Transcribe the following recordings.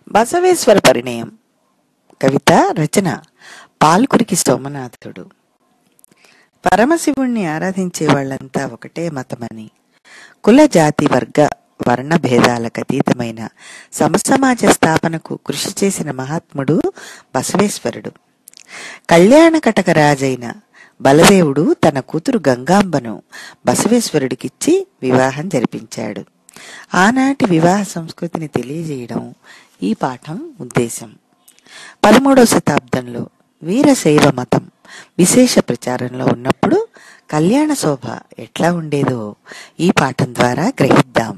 బసవేశ్వర పరిణయం. కవిత రచన పాల్కురికి సోమనాథుడు. పరమశివుణ్ణి ఆరాధించే వాళ్ళంతా ఒకటే మతమని, కుల జాతి వర్గ వర్ణ భేదాలకు అతీతమైన సమసమాజ స్థాపనకు కృషి చేసిన మహాత్ముడు బసవేశ్వరుడు. కళ్యాణ కటక రాజైన బలదేవుడు తన కూతురు గంగాంబను బసవేశ్వరుడికిచ్చి వివాహం జరిపించాడు. ఆనాటి వివాహ సంస్కృతిని తెలియజేయడం ఈ పాఠం ఉద్దేశం. 13వ శతాబ్దంలో వీరశైవ మతం విశేష ప్రచారంలో ఉన్నప్పుడు కళ్యాణ శోభ ఎట్లా ఉండేదో ఈ పాఠం ద్వారా గ్రహిద్దాం.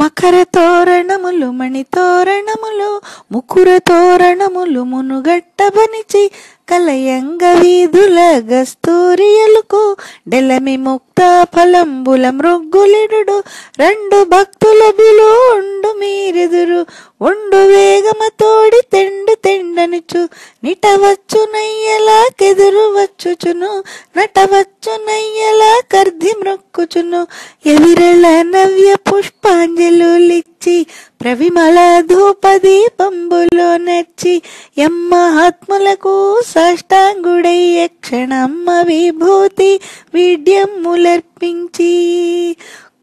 మకర తోరణములు మణి తోరణములు ముకుర తోరణములు మునుగట్టబనిచి కలయంగ వీధుల గస్తూరియలకు డెలమి ముక్త ఫలంబుల మృగ్గులిడు రెండు భక్తుల బిలు ఉండు మీరెదురు ఉండు వేగమ తోడి తెండు తెండనుచు నిటవచ్చు నయ్యలా కెదురు వచ్చుచును నటవచ్చు నయ్యలా కర్ధి మ్రొక్కుచును ఎవిరళ నవ్య పుష్పాంజలులిచ్చి ప్రవిమల ధూపదీపంబులో నచ్చి ఎమ్మహాత్ములకు సాష్టాంగుడై యక్షణమ్మ విభూతి విడ్యమ్ములర్పించి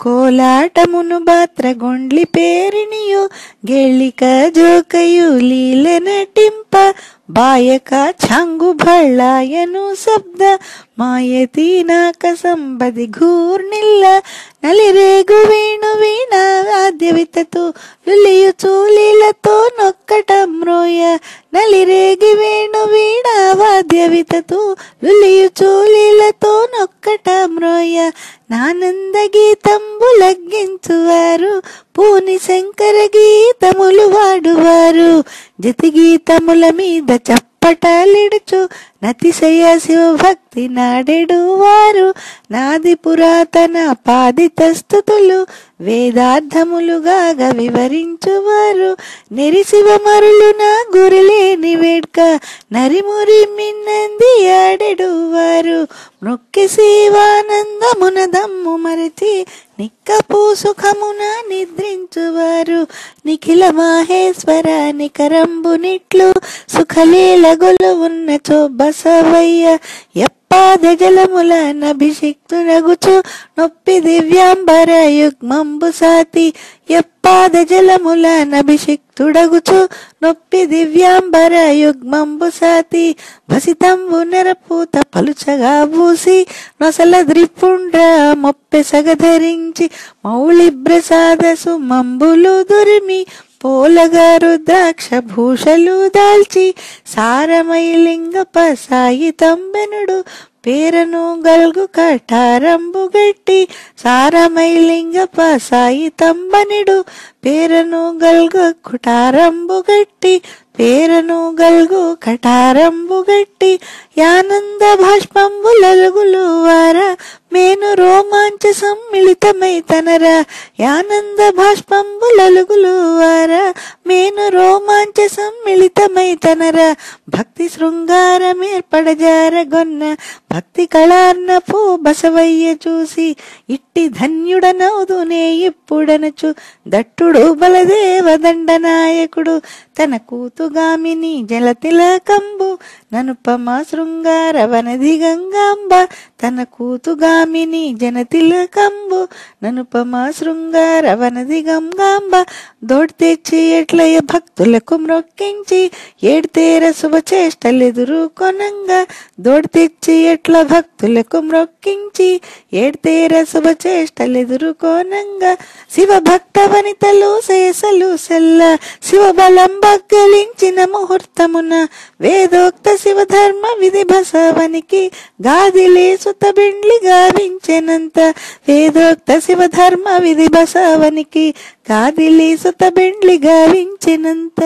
కోలాటమును బాత్రగొండ్లి పేరినియు గేళిక జోకయు లీల నటింప బాయక ఛాంగు భళ్ళాయను శబ్ద మాయతి నాక సంబది ఘూర్నిల్ల నలిరేగు వేణు వీణ వాద్యవితతో లులియుచు లీలతో నొక్కట మ్రోయ నలిరేగి వేణు వీణ వాద్యవితతో లులియుచు లీలతో నొక్కట మ్రోయ నానంద గీతంబులగ్గించువారు పూని శంకర గీతములు వాడువారు జతి గీతముల మీద చప్పటలిడుచు నతిశయ శివభక్తి నాడెడువారు నాది పురాతన పాదిత స్థుతులు వేదార్థములుగా వివరించువారు నెరిశివమరులు నా గురిలేని వేడ్క నరిమురి మిన్నంది ఆడెడువారు మృక్కి శివానందమున దమ్ము మరచి నిక్కపు సుఖమున నిద్రించువారు నిఖిల మాహేశ్వర నికరంబు నిట్లు సుఖలీల గొలువున్న బసవయ్య ఎప్పాద జలముల నభిషిక్తునగుచు నొప్పి దివ్యాంబర యుగ్మంబు సాతి ఎప్పాద జలముల నభిషిక్తుడగుచు నొప్పి దివ్యాంబర యుగ్మంబు సాతి భసితంబు నెరపూత పలుచగా బూసి నొసల ద్రిపుండ్ర మొప్పె సగధరించి మౌళి ప్రసాదసు మంబులు దురిమి పోలగా రుద్రాక్ష భూషలు దాల్చి సారమైలింగప సాయి తంబెనుడు పేరను గల్గు కఠారంబు గట్టి సారమైలింగప సాయి తంబనుడు పేరను గల్గు కుటారంబు గట్టి పేరను గల్గు కఠారంబు గట్టి యానంద భాష్పంబులలుగులు వార మేను రోమాంచ సమ్మిళితమై తనరా యానంద భాష్పంబులలుగులు వార మేను రోమాంచ సమ్మిళితమై తనరా భక్తి శృంగారమేర్పడజారగొన్న భక్తి కళార్ణపు బసవయ్య చూసి ఇట్టి ధన్యుడనవుదునే ఇప్పుడనచు దట్టుడు బలదేవ దండనాయకుడు తన కూతుగామిని జలతిలకంబు ననుపమ శృంగార వనది గంగాంబ తన కూతుగామిని జనతిలకంబు ననుపమ శృంగార వనది గంగాంబ దోడి తెచ్చి ఎట్లయ భక్తులకు మ్రొక్కించి ఏడ్తేర శుభచేష్టలెదురు కొనంగా దోడి తెచ్చి ఎట్ల భక్తులకు మ్రొక్కించి ఏడ్తేర శుభచేష్టలెదురు కోనంగా శివ భక్త వనితలు శేషలు సెల్ల శివబలం బగ్గలించిన ముహూర్తమున వేదోక్త శివధర్మ విధి బసవనికి గాదిలే సుత బిండ్లి గావించెనంత వేదోక్త శివధర్మ విధి బసవనికి గాదిలే సుత బిండ్లి గావించెనంత.